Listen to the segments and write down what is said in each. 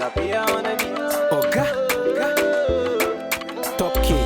Oga, top key.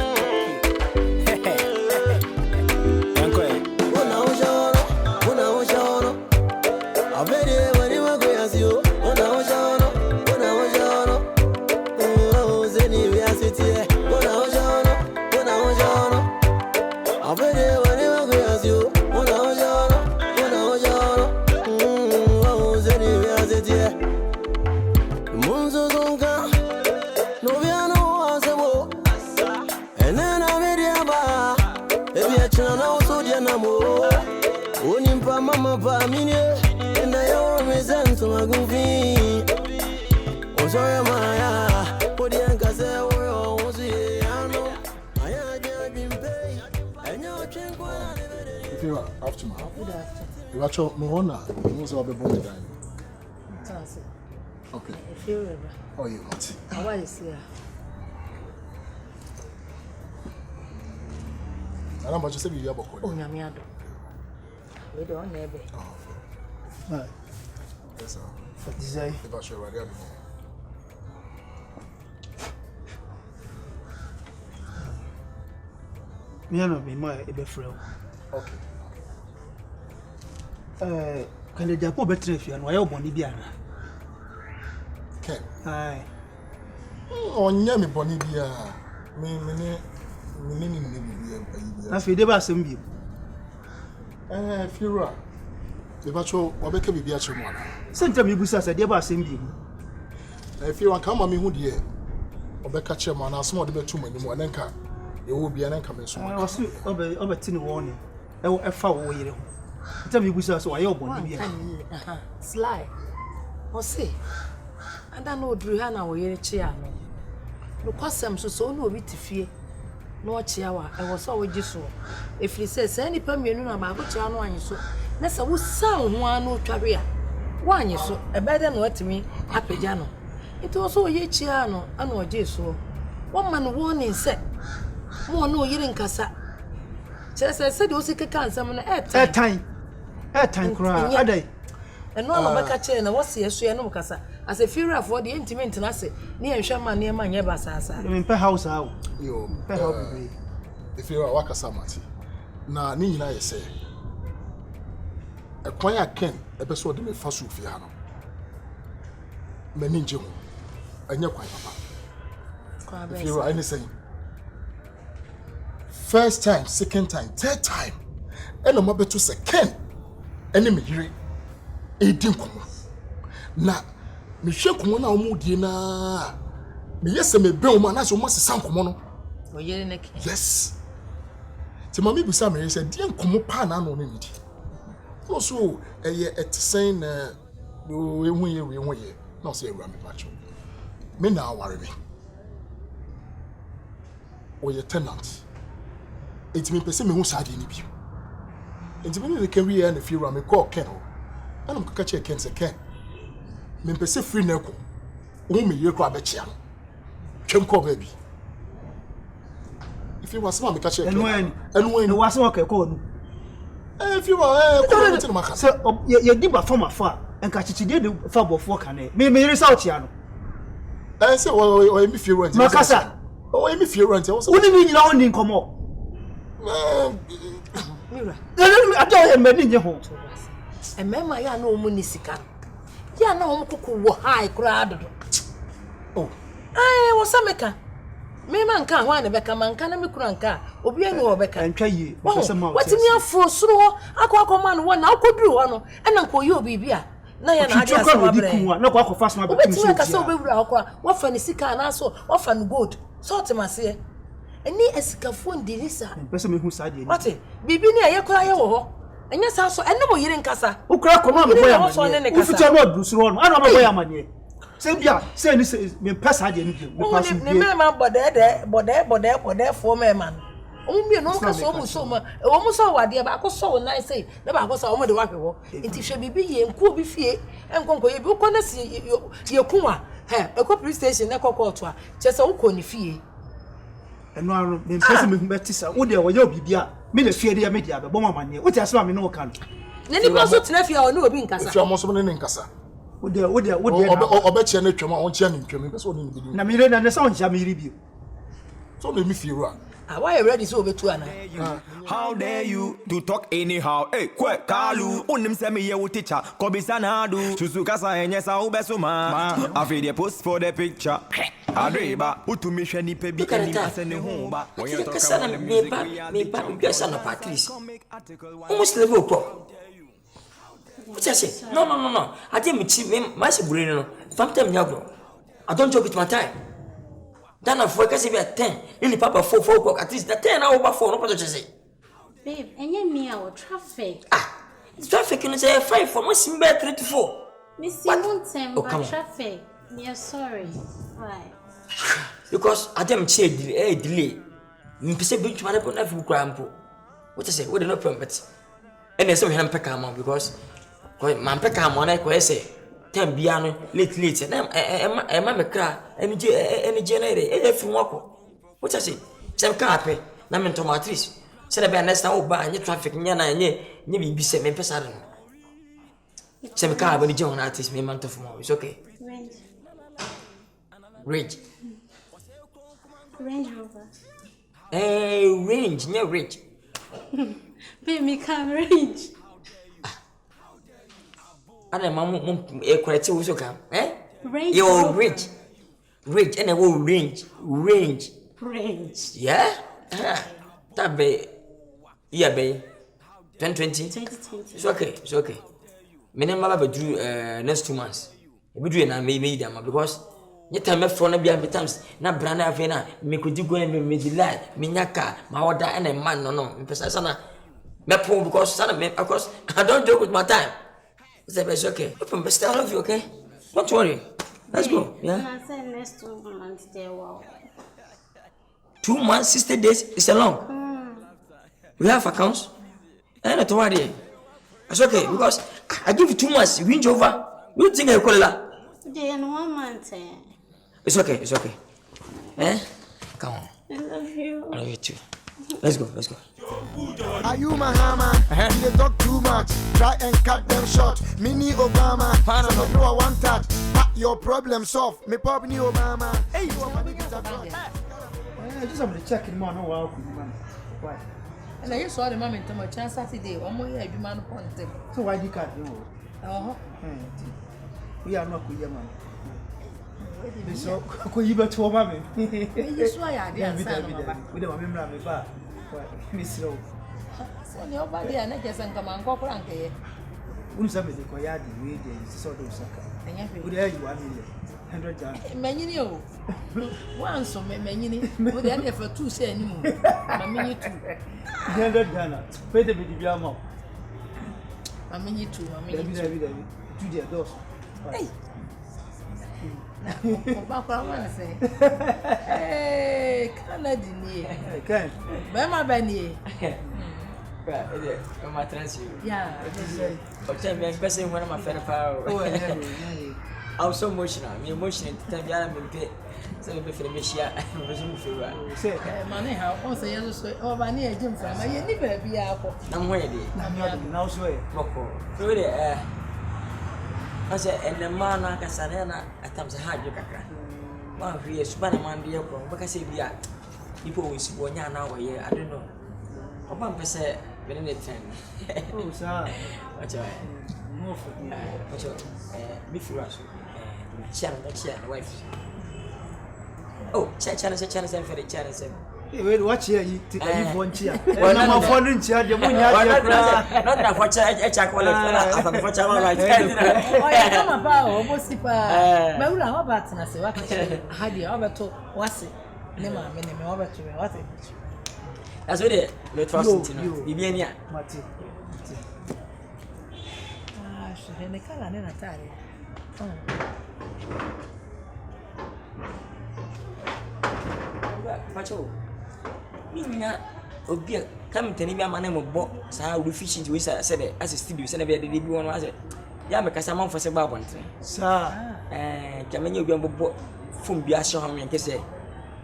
You are sure Mohona, you also have a bonnet. Okay. If you remember. Oh, you want? How is here? I don't just say you have a code. Oh, Yamiado. We don't have it. Oh, yes, sir. What is it? If I show right there. Me and me, my friend. Okay. Can the Japan better if you are no bonny biana? Ken. Aye. On Yami Bonibia. Me, that's we never seen you. If you're right. If I show, I'll be a chimwana. Sometimes you go say, never seen you. If you want come on me, who dear, or be catch him on a small bit too many more than car. You will be an incoming soon. I was over 10 warning. I will foul away. Tell me, we saw so I open. Sly. Or say, I don't know, Driana or your chair. Because I'm so no bit to fear. No chiawa, I was always just so. If he says any permission about what you are, so that's a wood sound one no career. One you so a better than what to me, happy Jano. It was so ye chiano, and what you so. One man warning said, more no Nkansah. Just I said, was a cancer on airtime. Airtime cry, are they? And no one catch and I was here, so Nkansah. As a fear of what the intimate and I say, near Shaman near my neighbor's house. You mean per house out? You, if you're a waka samati. Now, Nina, I say, a quiet Ken, episode of the first Fiano. Meninjo, and you're quite papa. If you're anything. First time, second time, third time. And I'm about to say, Ken, enemy here, a dinkum. Now, me shake one out mudina. Me yes, me bill man, as you must sound common. Oh, yeah, yes. To mammy be some said, dear, come pan on it. Also, a year at saying, we won't not say Rammy Pacho. Me now worry me. Or your tenant. It's me person me who side in you. It's me the career and the fear me call Kennel. And I'm catch a Ken say Ken. Me person free neko. Me you grab a chair. Chem call baby. If you was me catch a and when was okay call. If you are so you did but from afar and catch it did the fab of work and me result here. I say well me fear rent. Nkansah. Oh me fear rent. What do you mean now in come up? I don't have many home. And Mamma, ya no munisika. Ya no kuku high crowd. Oh, I was a meka. Me man can't want a becca man can make cranka, or be any becca and try you. What's me for so? I command one now could do one, and Uncle you be beer. No, you're not just no go fast my what funny sick and also often good. Sort of my say. And near a scaffold, Delisa. Person who side what it? Be near your cry. And yes, also, and no more in Nkansah. Who crack on the if it's a road, Bruce Ron, I don't know where money. Say, yeah, say this is me pass. I didn't but there, for me, man. Only no so much. Almost all what dear, but I was so nice. Say, never was all the water. It should be and could be fear and conquer you. Can't see your Kuma. A police station, a cocoa, just all conny fee. And now, the person with Betisa, would there were your bibia, made a fear the media, but Bomma money, which has me no can. Then you also nephew or no being Nkansah. If you're most of an Nkansah. Obeche na twema on chia ni twema be so ni bi. Na mire na se on chia mire bi. So me feel ra. Why you ready so betu ana? How dare you to talk anyhow? Hey, kwe kalu. Unim se me ye wo teacher. Kobisa na do. Susu kasa enye sa ubesuma. Afi dey post for the picture. Adreba, utu me hwe ni pe bi ani ase ne ho ba. When you talk about the music, me ba biasa na Patrice. Almost level pro. What you say? No. I think me my brain no. Sometimes nyago. I don't joke with my time. Then I focus if at 10. In the papa 4 o'clock at least the 10 hour 4 no what you say. Babe, and you me our traffic. It's traffic you say 5 for must be 3 to 4. Miss you but traffic. Me sorry. Why? Because I dem delay. Me pese bi tuma na po na fu kra mpo. What you say? We dey no permit. And say we han peka am because man peka am na ko say time bia no late na e me kra eni generate e fi wako. What you say? Sem ka ape na me tomatrice. Say na be next time oba anye traffic nya na anye bibi se me pesa no. Sem ka ba ni je on artist me man to for it's okay. Range Rover. Range, no rich. Babe, me can range. And a mum quality also come. Range. You're rich, and I will range. Yeah? That be, yeah, be 2020. It's okay. My name will do next 2 months. We do it now, maybe them because. Yet time me phone be times na brand avena me could go and me delay me nyaka my order and a man no pesa sana me poor because sana me of course I don't joke with my time. It's okay. Open best I love you, okay? Don't worry. Let's go. Yeah. I said next 2 months there wow. 2 months 60 days is a long. We have accounts. And not worry. It's okay because I give you 2 months, you win over. You think I call that? Day and 1 month. It's okay. Come on. I love you. I love you too. Let's go. Are you Mahama? You talk too much. Try and cut them short. Mini Obama. So you know I want that. Your problem solved. Me pop ni Obama. Hey, you are money get I just have to check in man wow man. Why? And I saw the moment to my chance Saturday. One more year you man upon them. So why you can't know? We are not good man. So ko yiba to ma me. You swear ya dey answer no baba. We dey remember me ba. Me slow. So ni oba dey na kesa nka man kokora nka ye. Unu say me dey ko ya di we dey so do saka. We dey you 1 million. 100 jam. Manyini o. Once so manyini. We dey dey for 2 say animu. Mamini 2. 100 Ghana. Pay the bidi bia ma. Mamini 2. David. Tu dia dos. Hey. Oba man say. Hey, Canada ni. Can. Ba ma ba ni. Right, I'm a trans you. Yeah. But I'm person when I'm a fan power. I was so emotional. Me emotional time ya me pe. So me fe me share. Me so me fe wa. Say, man how on say you so over na e jim from. Ma ni ba bia akọ. Na mo ye de. Now so e. Boko. So de I say and the man na kasa na atam se hard kakra. Ma hwe suba na man de yakọ. Baka say bia. People will see wonya na wo ye. I don't know. Oba mpese bene ne trend. Oh, sir. Acha. No for you. Acha. Me feel aso. Chia wife. Oh, chia say for the chia say. Wait, watch here you want chia. Na ma phone chia de mo nya dia. Not na for chia call it. For chia right. Oh, ya kama pa obo sipa. Me ula ho bat na se waka hadi obeto wase. Ne ma me obeto me wase. That's what it. Let us continue. Bibiania. Mati. Shene kala ne natari. Pacho. Minya obi come tani bi amane mo bo sa efficient we said as a studio say na be dey bi won say ya me kasa man for say ba bontre. Sir. Kamenya obi ambo fun bi ahye ho men kese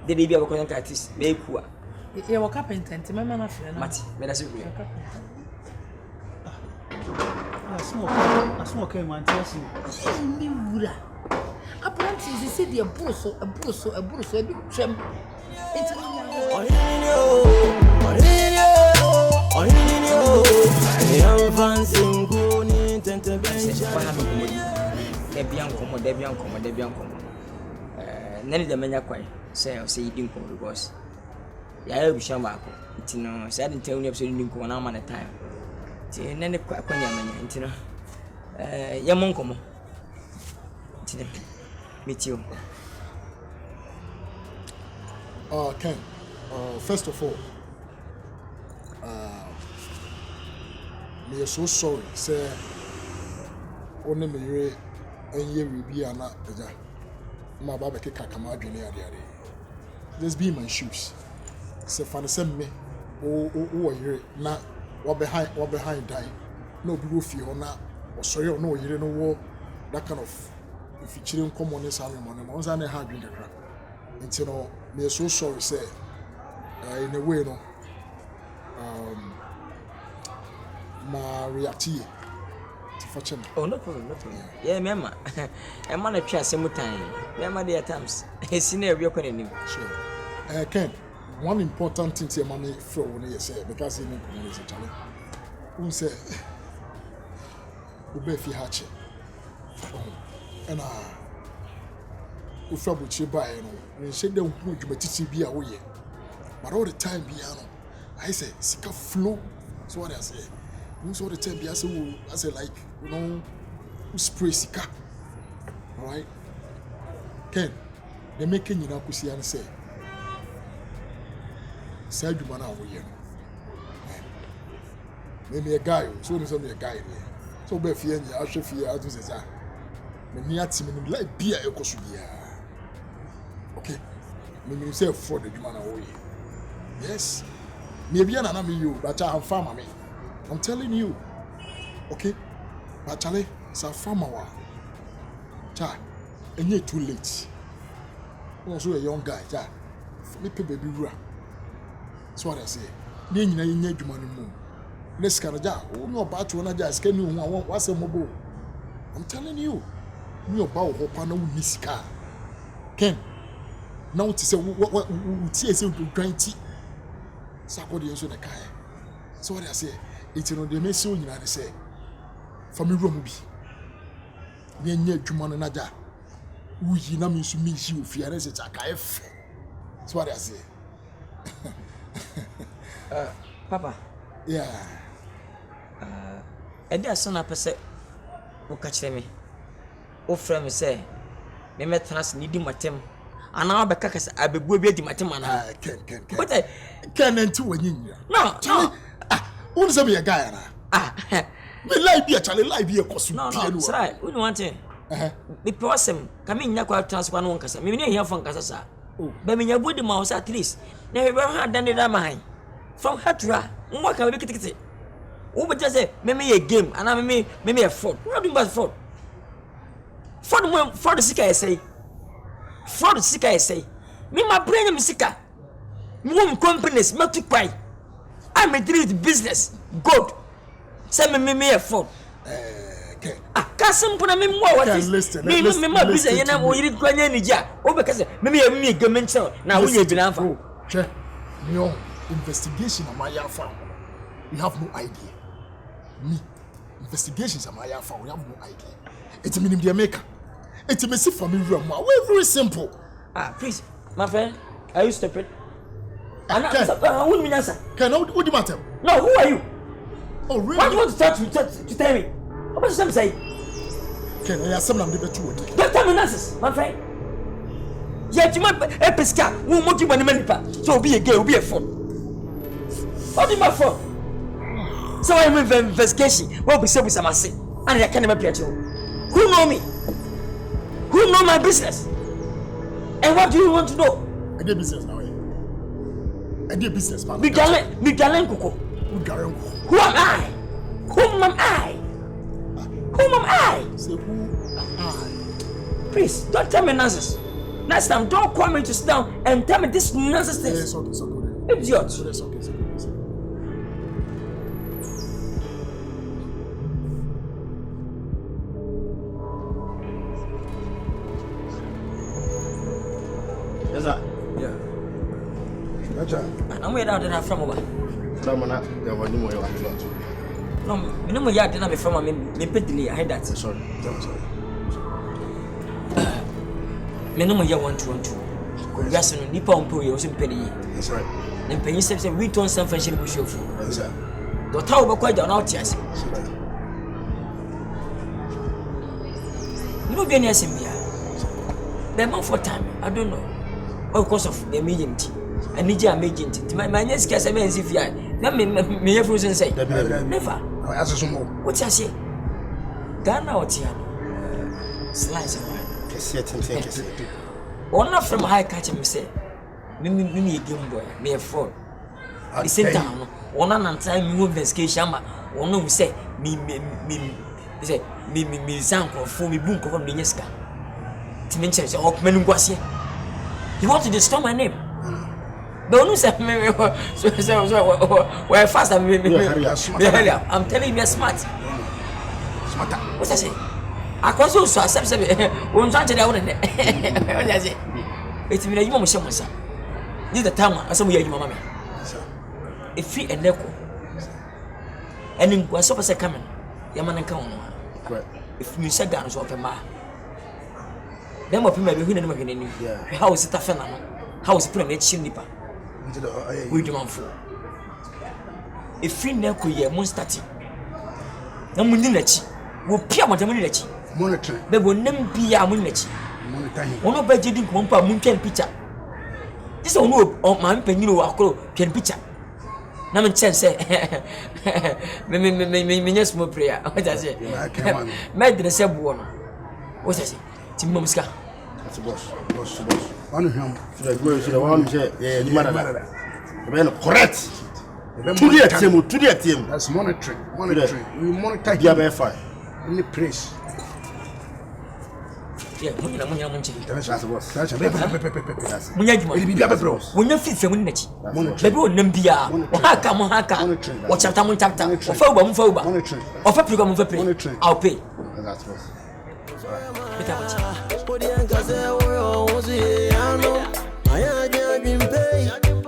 dey bi abako yan artist be ku a. Ye wo carpenter nti mama na fere na. Mati, me da se ku. small came and tells you. Apprentice is the a big trim. None the menya quite say you didn't come because I will show back. It's no, so I didn't tell you absolutely didn't come on at a time. Then the quack when you're Yamoncomo. Meet you. Ken, first of all, we are so sorry, sir. Only me and ye will be an my baba kakama dwene ade just be in my shoes se fa se me o yire na what behind die no be go fie ho na o sorry o no yire no wo that kind of if you children come on this salary money mo say na ha dwene kra until no me so sorry say in a way no ma react oh, no problem, no problem. Yeah, Mamma. A man at chess some time. Mamma, dear times. A senior, you're going to sure. Ken, one important thing to your mommy for when you say because you know, who say, Ubefi Hatchet. And Ufabuchi by, you said, don't put you, but it's be away. But all the time, piano, I say, sick of flow. So what I say. Most of the time, I say like, you know, spray sika. All right? Ken, they making you know, kusi and say, say you man out here. Maybe a guy, so there's only a guy there. So be fear, I should fear, I do say that. Me at him like beer, you could be. Okay? Maybe you say for the man out here. Yes. Maybe I'm not you, but I'm farmer me. I'm telling you, okay? But Charlie, it's a farmer. Cha, and you're too late. You're also a young guy, cha. Me pay baby rua. That's what I say. You need money more. Let's go, ja. Oh no, about to na ja. Scan you what's a mobile? I'm telling you, me about hopa na unisika. Ken, now to say what TSA to grind tea. Sakodi also the car. So what I say. It's no the message you know say for me room bi me nya adwuma no naja uyi na me so me ji ofiare se chaka efe so what I say Papa yeah edi asona pese o ka kire me o fra me say me metras ni di matem ana obeka kasa abebu bi di matem ana ken but ken enti wanyinya no who is a guy? Me live be actually live be a costume. No, that's right. We don't want it. The person coming in your transfer no Nkansah. Me near here from Nkansah. But me your mouse at least. Now we have done it mine. From Hatra, what can we get it? Who but just say me a game and I me a fraud. What do you about fraud? For the sick I say. For the sick I say. Me my brain is sicker. More companies not to cry. I'm a dream business. Good. Send me a phone. Okay. Can't put me more. What is listen? Me my business. You know, we did quite any job. Oh, because me a government show. Now we have been out for. Check. No investigation on my farm. We have no idea. Me investigations on my farm. We have no idea. It's a minimum the maker. It's a messy for me. We're very simple. Please, my friend. Are you stupid? I wouldn't answer. What do you matter? No, who are you? Oh, really? What do you want to tell me? What does some say? Can I have some of the two? Don't tell me nonsense, my friend. Yet you might a pesca, won't want you when the so be a girl, be a phone. What is my phone? So I'm in investigation. What we say with some say, and I can't even appear to. Who know me? Who know my business? And what do you want to know? I did business now. I did business, man. Migalen Kuko. Who am I? Whom am I? Whom am I? Say, who am I? Please, don't tell me nonsense. Next time, don't call me to sit down and tell me this nonsense thing. It's okay, so good. Idiot. It's okay. Nkansah. Yeah. Acha. I'm way down there from over. From na, ya wani mo ya wani lot. No, me no ya dey na me from me pedally. I heard that. Sorry. Me no ya want to. Yes, no nipa ompo ye o se pedally. That's right. And penny say we turn some friendship we show. That's right. Do tawo be kwa down out yes. No be any asembia. The man for time, I don't know. Because of the medium tea. I need your agent. My next case, I mean, if you are, let me have frozen say. Never. What's I say? Ghana or Tiano? Slice of mine. One from high catch him say, me a game boy, me a fraud. The same time, one and time you investigation, one who say, me, say, me, Zanko, for me, boom, cover me, yeska. To mention, oh, Menunguasia. You want to destroy my name? Don't say me. We're fast. I'm telling you, you're smart. Smarter. What's I say? I can also accept it. We're trying to do it. What I say? It's me. You must say, "Masa." This the time. I say, "We are you, mama." If free and echo. And in what so say coming? Yaman and come. If you say guns open my. Then what people be who never get any. How is it a phenomenon? How is it putting a chin nipper? We demand for. If free neck we are monstati. No muninachi. Will peer what a muninachi. Monitoring. There will never be a muninachi. Monitoring. One of budget didn't want a moonken picture. This one no man penny or can picture. Naman chance say me just more prayer. What I say? Made the same one. What I say? Timomska. That's boss. One of him should the one say, yeah, you matter. Correct. To the team. That's monitoring. We monitor the other fire. In the place. Yeah, that's boss. That's a when you fit from Nichi, maybe on Nambia, Mohaka, or chapter, or Foba, or a program of a play. I'll pay. That's boss.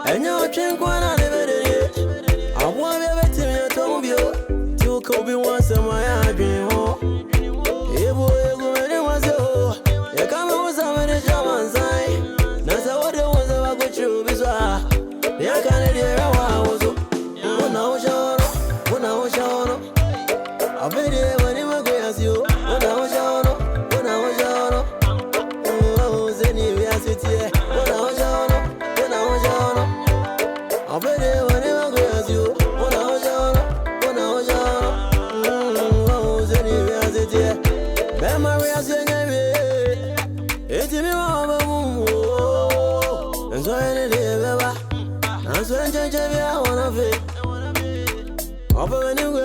And you're drink one I never did. I want everything I told you. To Kobe once in my dream. Hey boy, go and was so. You come over some of the German side. That's what it was about go through bizarre. They are kind of there. I was when I was young. I bet it when you were going as you. When I was young. Oh, Zeni, we are sitting here. When I was young. I bet it when you were going as you. When I was young. Oh, Zeni, we are sitting here. Memory as you gave it's me, Mama. And so I did it, and so I want to fit. Over when you go,